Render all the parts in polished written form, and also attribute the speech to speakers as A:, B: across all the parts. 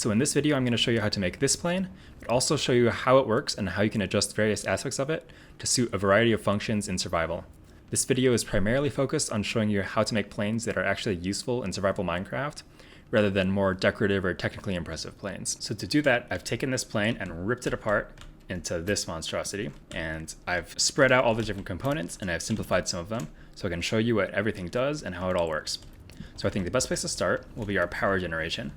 A: So in this video, I'm going to show you how to make this plane, but also show you how it works and how you can adjust various aspects of it to suit a variety of functions in survival. This video is primarily focused on showing you how to make planes that are actually useful in survival Minecraft, rather than more decorative or technically impressive planes. So to do that, I've taken this plane and ripped it apart into this monstrosity, and I've spread out all the different components and I've simplified some of them so I can show you what everything does and how it all works. So I think the best place to start will be our power generation.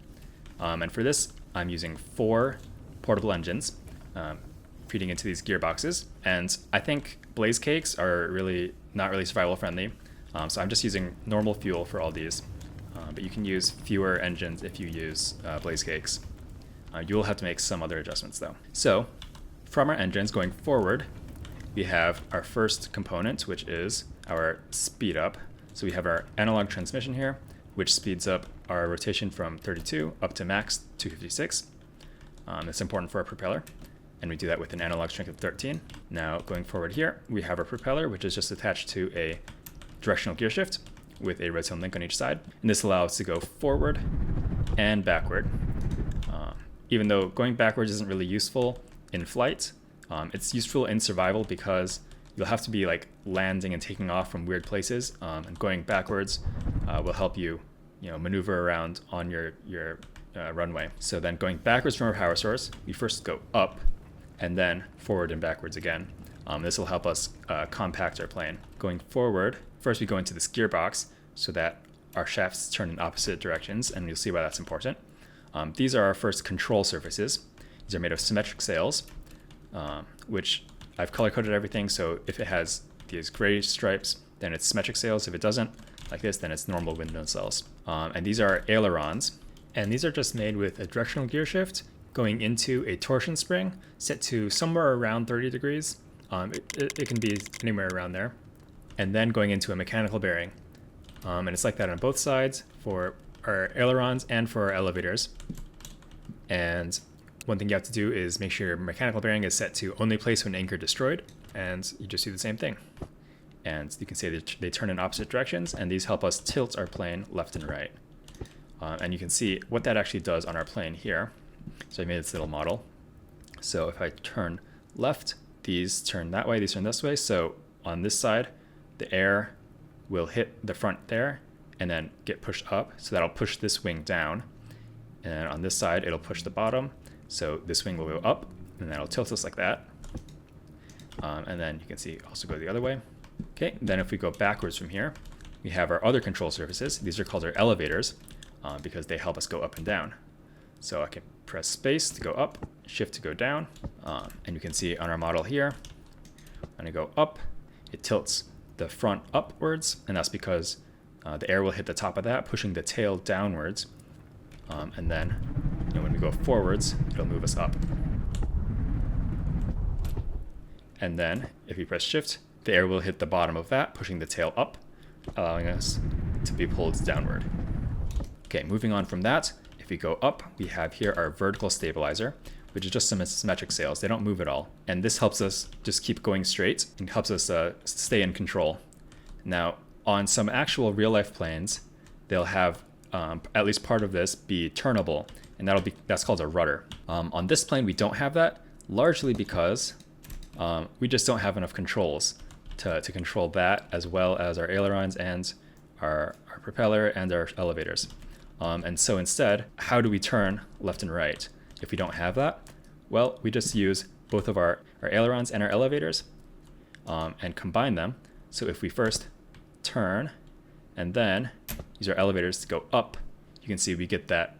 A: And for this, I'm using 4 portable engines feeding into these gearboxes. And I think blaze cakes are not really survival friendly. So I'm just using normal fuel for all these. But you can use fewer engines if you use blaze cakes. You will have to make some other adjustments though. So from our engines going forward, we have our first component, which is our speed up. So we have our analog transmission here, which speeds up our rotation from 32 up to max 256. That's important for our propeller, and we do that with an analog strength of 13. Now going forward here, we have our propeller, which is just attached to a directional gear shift with a redstone link on each side, and this allows us to go forward and backward. Even though going backwards isn't really useful in flight, it's useful in survival because you'll have to be like landing and taking off from weird places, and going backwards will help you, maneuver around on your runway. So then going backwards from our power source, we first go up and then forward and backwards again. This will help us compact our plane. Going forward, first we go into this gearbox so that our shafts turn in opposite directions, and you'll see why that's important. These are our first control surfaces. These are made of symmetric sails, which I've color-coded everything, so if it has these gray stripes, then it's symmetric sails. If it doesn't, like this, then it's normal windmill sails. And these are ailerons, and these are just made with a directional gear shift going into a torsion spring set to somewhere around 30 degrees. It can be anywhere around there. And then going into a mechanical bearing. And it's like that on both sides for our ailerons and for our elevators. And one thing you have to do is make sure your mechanical bearing is set to only place when anchor destroyed, and you just do the same thing. And you can see that they turn in opposite directions, and these help us tilt our plane left and right. And you can see what that actually does on our plane here. So I made this little model. So if I turn left, these turn that way, these turn this way. So on this side, the air will hit the front there and then get pushed up. So that'll push this wing down. And on this side, it'll push the bottom. So this wing will go up, and that'll tilt us like that. And then you can see also go the other way. Okay, then if we go backwards from here, we have our other control surfaces. These are called our elevators because they help us go up and down. So I can press space to go up, shift to go down. And you can see on our model here, when I go up, it tilts the front upwards, and that's because the air will hit the top of that, pushing the tail downwards. And then when we go forwards, it'll move us up. And then if we press shift, the air will hit the bottom of that, pushing the tail up, allowing us to be pulled downward. Okay, moving on from that, if we go up, we have here our vertical stabilizer, which is just some symmetric sails. They don't move at all. And this helps us just keep going straight and helps us stay in control. Now, on some actual real-life planes, they'll have at least part of this be turnable, and that's called a rudder. On this plane, we don't have that, largely because we just don't have enough controls to control that, as well as our ailerons and our propeller and our elevators. And so instead, how do we turn left and right if we don't have that? Well, we just use both of our ailerons and our elevators and combine them. So if we first turn and then use our elevators to go up, you can see we get that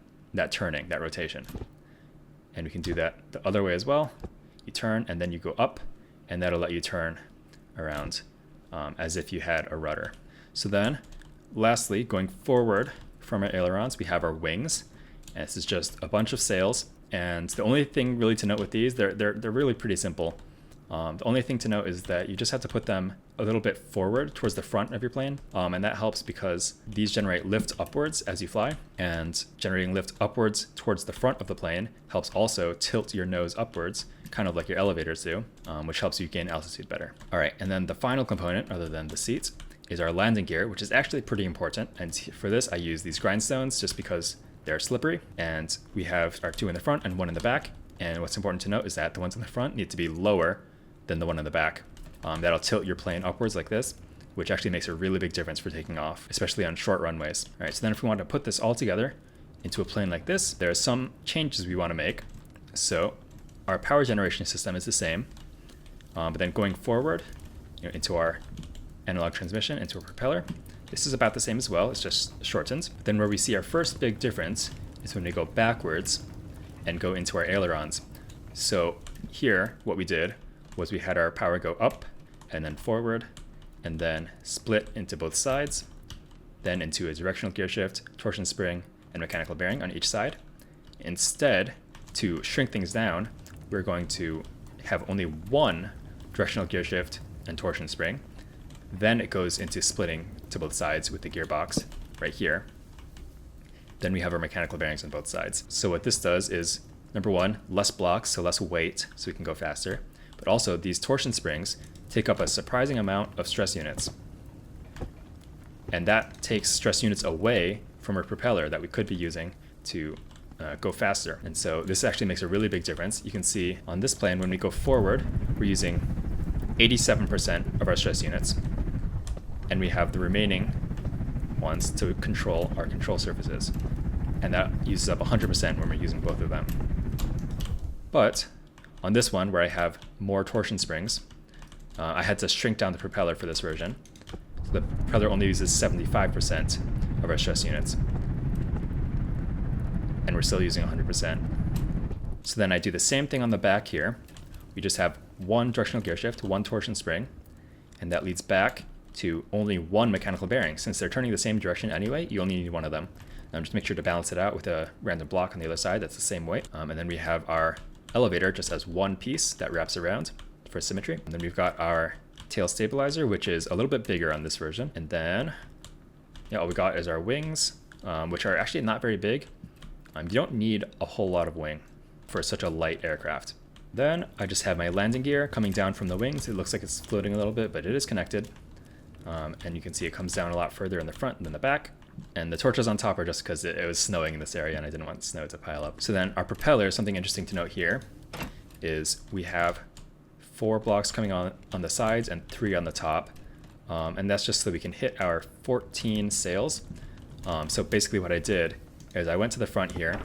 A: turning, that rotation. And we can do that the other way as well. You turn and then you go up, and that'll let you turn around as if you had a rudder. So then, lastly, going forward from our ailerons, we have our wings. And this is just a bunch of sails. And the only thing really to note with these, they're really pretty simple. The only thing to note is that you just have to put them a little bit forward towards the front of your plane, and that helps because these generate lift upwards as you fly, and generating lift upwards towards the front of the plane helps also tilt your nose upwards, kind of like your elevators do, which helps you gain altitude better. All right, and then the final component, other than the seats, is our landing gear, which is actually pretty important. And for this, I use these grindstones just because they're slippery, and we have our 2 in the front and 1 in the back. And what's important to note is that the ones in the front need to be lower than the one in the back. That'll tilt your plane upwards like this, which actually makes a really big difference for taking off, especially on short runways. All right, so then if we want to put this all together into a plane like this, there are some changes we want to make. So our power generation system is the same, but then going forward, into our analog transmission, into a propeller, this is about the same as well, it's just shortened. But then where we see our first big difference is when we go backwards and go into our ailerons. So here, what we did was we had our power go up and then forward, and then split into both sides, then into a directional gear shift, torsion spring, and mechanical bearing on each side. Instead, to shrink things down, we're going to have only one directional gear shift and torsion spring. Then it goes into splitting to both sides with the gearbox right here. Then we have our mechanical bearings on both sides. So what this does is, number one, less blocks, so less weight, so we can go faster. But also, these torsion springs take up a surprising amount of stress units. And that takes stress units away from our propeller that we could be using to go faster. And so this actually makes a really big difference. You can see on this plane, when we go forward, we're using 87% of our stress units. And we have the remaining ones to control our control surfaces. And that uses up 100% when we're using both of them. But on this one, where I have more torsion springs, I had to shrink down the propeller for this version. So the propeller only uses 75% of our stress units. And we're still using 100%. So then I do the same thing on the back here. We just have one directional gear shift, one torsion spring, and that leads back to only one mechanical bearing. Since they're turning the same direction anyway, you only need one of them. Just make sure to balance it out with a random block on the other side that's the same weight. And then we have our elevator just as one piece that wraps around for symmetry. And then we've got our tail stabilizer, which is a little bit bigger on this version. And then all we got is our wings, which are actually not very big. You don't need a whole lot of wing for such a light aircraft. Then I just have my landing gear coming down from the wings. It looks like it's floating a little bit, but it is connected. And you can see it comes down a lot further in the front than the back. And the torches on top are just because it was snowing in this area and I didn't want snow to pile up. So then our propeller, something interesting to note here, is we have 4 blocks coming on the sides and 3 on the top. And that's just so we can hit our 14 sails. So basically what I did is I went to the front here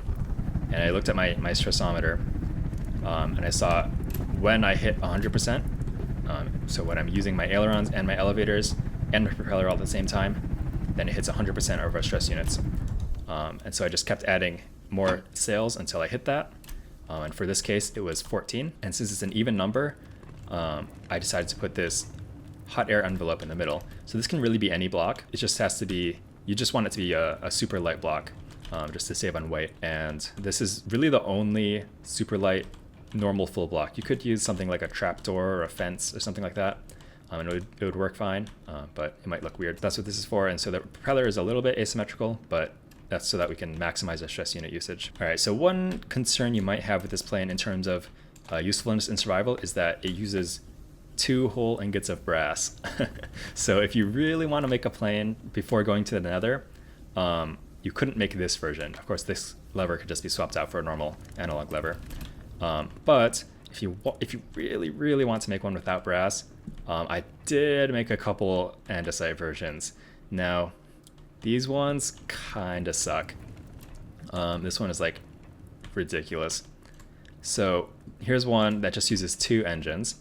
A: and I looked at my stressometer and I saw when I hit 100%, so when I'm using my ailerons and my elevators and my propeller all at the same time, then it hits 100% of our stress units. And so I just kept adding more sails until I hit that. And for this case, it was 14. And since it's an even number, I decided to put this hot air envelope in the middle. So this can really be any block. It just has to be, you just want it to be a super light block, just to save on weight. And this is really the only super light normal full block. You could use something like a trapdoor or a fence or something like that. And it would work fine, but it might look weird. That's what this is for. And so the propeller is a little bit asymmetrical, but that's so that we can maximize the stress unit usage. All right, so one concern you might have with this plane in terms of usefulness in survival is that it uses 2 whole ingots of brass. So if you really want to make a plane before going to the nether, you couldn't make this version. Of course, this lever could just be swapped out for a normal analog lever. But if you really want to make one without brass, I did make a couple andesite versions. Now, these ones kind of suck. This one is like ridiculous. So here's one that just uses 2 engines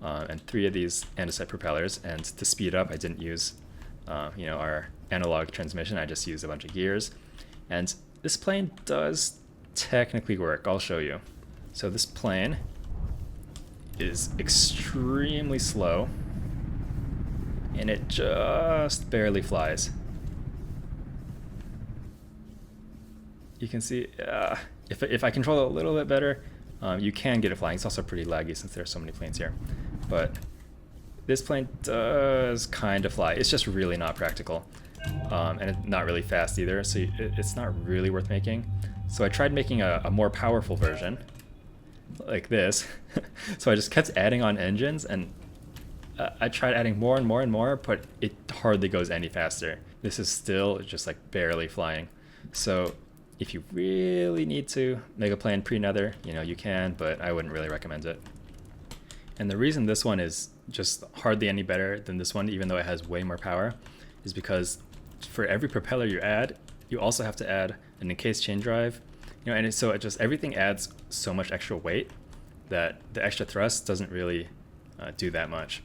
A: and 3 of these andesite propellers. And to speed up, I didn't use our analog transmission. I just used a bunch of gears. And this plane does technically work. I'll show you. So this plane is extremely slow, and it just barely flies. You can see, if I control it a little bit better, you can get it flying. It's also pretty laggy since there are so many planes here. But this plane does kind of fly. It's just really not practical, and it's not really fast either, so it's not really worth making. So I tried making a more powerful version, like this. So I just kept adding on engines, and I tried adding more and more and more, but it hardly goes any faster. This is still just like barely flying. So If you really need to make a plane pre-nether, you can, but I wouldn't really recommend it. And the reason this one is just hardly any better than this one, even though it has way more power, is because for every propeller you add, you also have to add an encased chain drive, and so it just, everything adds so much extra weight that the extra thrust doesn't really do that much.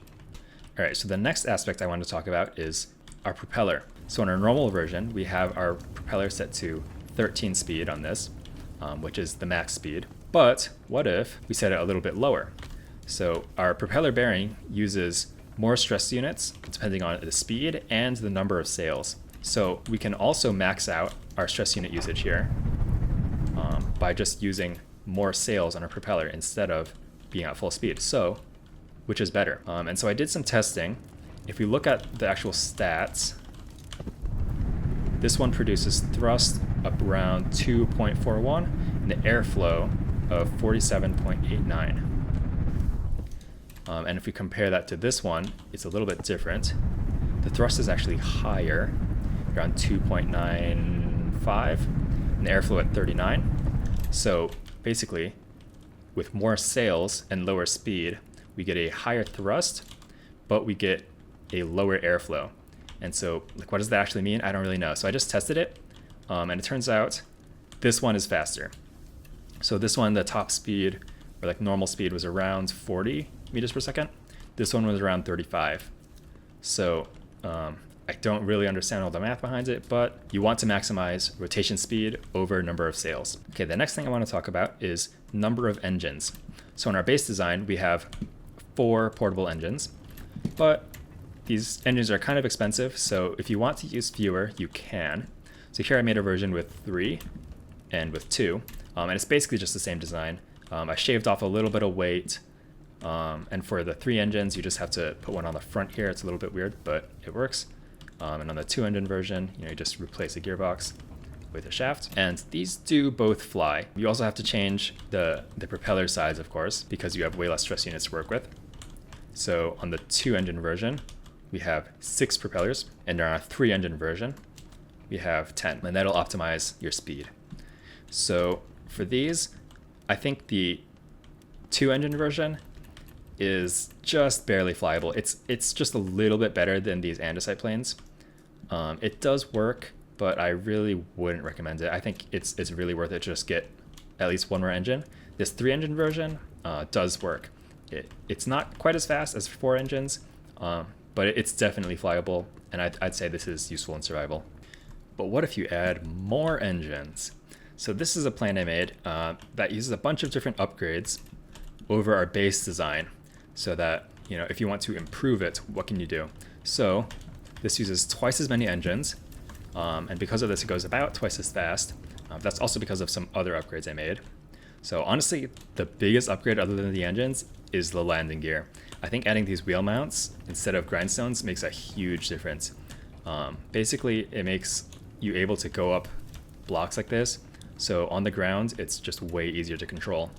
A: All right, so the next aspect I want to talk about is our propeller. So in our normal version, we have our propeller set to 13 speed on this, which is the max speed. But what if we set it a little bit lower? So our propeller bearing uses more stress units depending on the speed and the number of sails. So we can also max out our stress unit usage here by just using more sails on our propeller instead of being at full speed. So, which is better? And so I did some testing. If we look at the actual stats, this one produces thrust up around 2.41 and the airflow of 47.89. And if we compare that to this one, it's a little bit different. The thrust is actually higher, around 2.95, and the airflow at 39. So basically, with more sails and lower speed, we get a higher thrust, but we get a lower airflow. And so, like, what does that actually mean? I don't really know. So I just tested it, and it turns out this one is faster. So this one, the top speed, or like normal speed, was around 40 meters per second. This one was around 35. So I don't really understand all the math behind it, but you want to maximize rotation speed over number of sails. Okay, the next thing I want to talk about is number of engines. So in our base design, we have 4 portable engines, but these engines are kind of expensive, so if you want to use fewer, you can. So here I made a version with 3 and with 2, and it's basically just the same design. I shaved off a little bit of weight, and for the 3 engines, you just have to put one on the front here. It's a little bit weird, but it works. And on the 2 engine version, you just replace a gearbox with a shaft. And these do both fly. You also have to change the propeller size, of course, because you have way less stress units to work with. So on the 2 engine version, we have 6 propellers, and on our 3 engine version, we have 10, and that'll optimize your speed. So for these, I think the 2 engine version is just barely flyable. It's just a little bit better than these andesite planes. It does work, but I really wouldn't recommend it. I think it's really worth it to just get at least one more engine. This 3 engine version does work. It's not quite as fast as 4 engines, but it's definitely flyable, and I'd say this is useful in survival. But what if you add more engines? So this is a plane I made that uses a bunch of different upgrades over our base design, so that if you want to improve it, what can you do? So this uses twice as many engines, and because of this, it goes about twice as fast. That's also because of some other upgrades I made. So honestly, the biggest upgrade other than the engines is the landing gear. I think adding these wheel mounts instead of grindstones makes a huge difference. Basically, it makes you able to go up blocks like this. So on the ground, it's just way easier to control.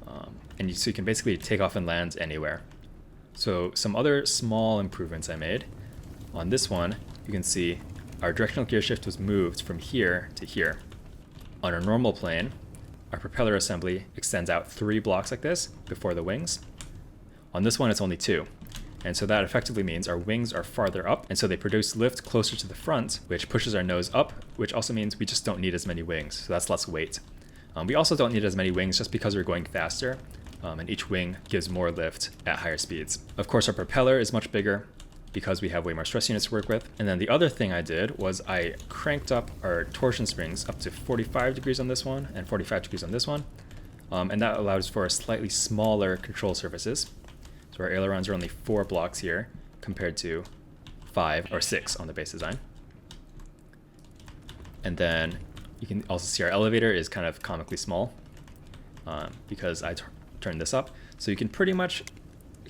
A: So you can basically take off and land anywhere. So some other small improvements I made. On this one, you can see our directional gear shift was moved from here to here. On a normal plane, our propeller assembly extends out 3 blocks like this before the wings. On this one, it's only 2. And so that effectively means our wings are farther up, and so they produce lift closer to the front, which pushes our nose up, which also means we just don't need as many wings, so that's less weight. We also don't need as many wings just because we're going faster, and each wing gives more lift at higher speeds. Of course, our propeller is much bigger because we have way more stress units to work with. And then the other thing I did was I cranked up our torsion springs up to 45 degrees on this one and 45 degrees on this one, and that allows for slightly smaller control surfaces. So our ailerons are only 4 blocks here compared to 5 or 6 on the base design. And then you can also see our elevator is kind of comically small because I turned this up. So you can pretty much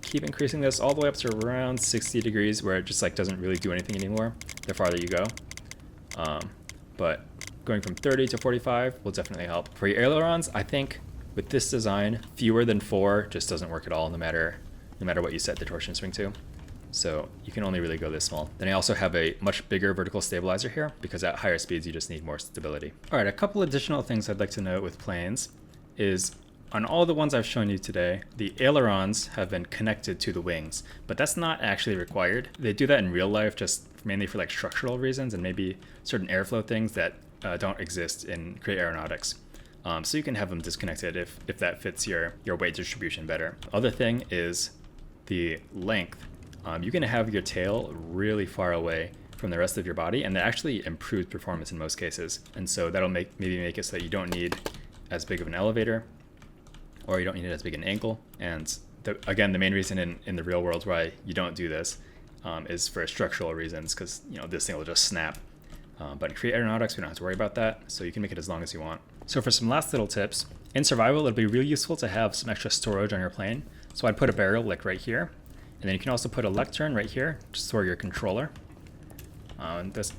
A: keep increasing this all the way up to around 60 degrees where it just doesn't really do anything anymore the farther you go. But going from 30 to 45 will definitely help. For your ailerons, I think with this design, fewer than 4 just doesn't work at all, no matter what you set the torsion spring to. So you can only really go this small. Then I also have a much bigger vertical stabilizer here because at higher speeds you just need more stability. All right, a couple additional things I'd like to note with planes is on all the ones I've shown you today, the ailerons have been connected to the wings, but that's not actually required. They do that in real life just mainly for like structural reasons and maybe certain airflow things that don't exist in Create Aeronautics. So you can have them disconnected if that fits your weight distribution better. Other thing is the length. You can have your tail really far away from the rest of your body, and that actually improves performance in most cases. And so that'll maybe make it so that you don't need as big of an elevator, or you don't need as big an ankle. And again, the main reason in the real world why you don't do this is for structural reasons, because this thing will just snap. But in Create Aeronautics, we don't have to worry about that, so you can make it as long as you want. So for some last little tips, in survival, it'll be really useful to have some extra storage on your plane. So I'd put a barrel like right here, and then you can also put a lectern right here to store your controller.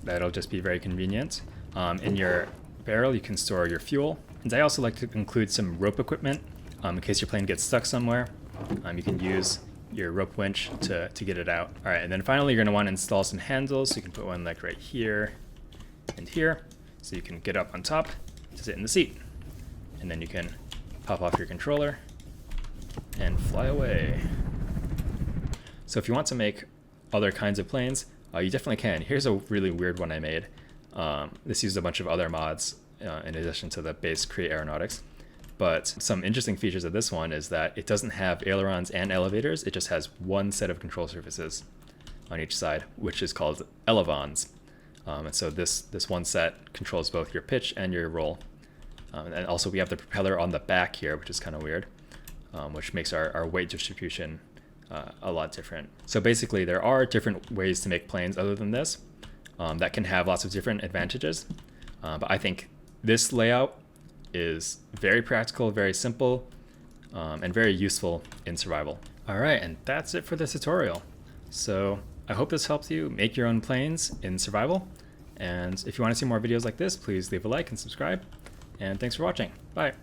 A: That'll just be very convenient. In your barrel, you can store your fuel. And I also like to include some rope equipment in case your plane gets stuck somewhere. You can use your rope winch to get it out. All right, and then finally, you're gonna want to install some handles. So you can put one like right here and here, so you can get up on top to sit in the seat. And then you can pop off your controller and fly away. So if you want to make other kinds of planes, you definitely can. Here's a really weird one I made. This used a bunch of other mods in addition to the base Create Aeronautics. But some interesting features of this one is that it doesn't have ailerons and elevators. It just has one set of control surfaces on each side, which is called elevons. And so this one set controls both your pitch and your roll. And also we have the propeller on the back here, which is kind of weird, which makes our weight distribution a lot different. So basically there are different ways to make planes other than this that can have lots of different advantages. But I think this layout is very practical, very simple, and very useful in survival. All right, and that's it for this tutorial. So I hope this helps you make your own planes in survival. And if you want to see more videos like this, please leave a like and subscribe. And thanks for watching. Bye.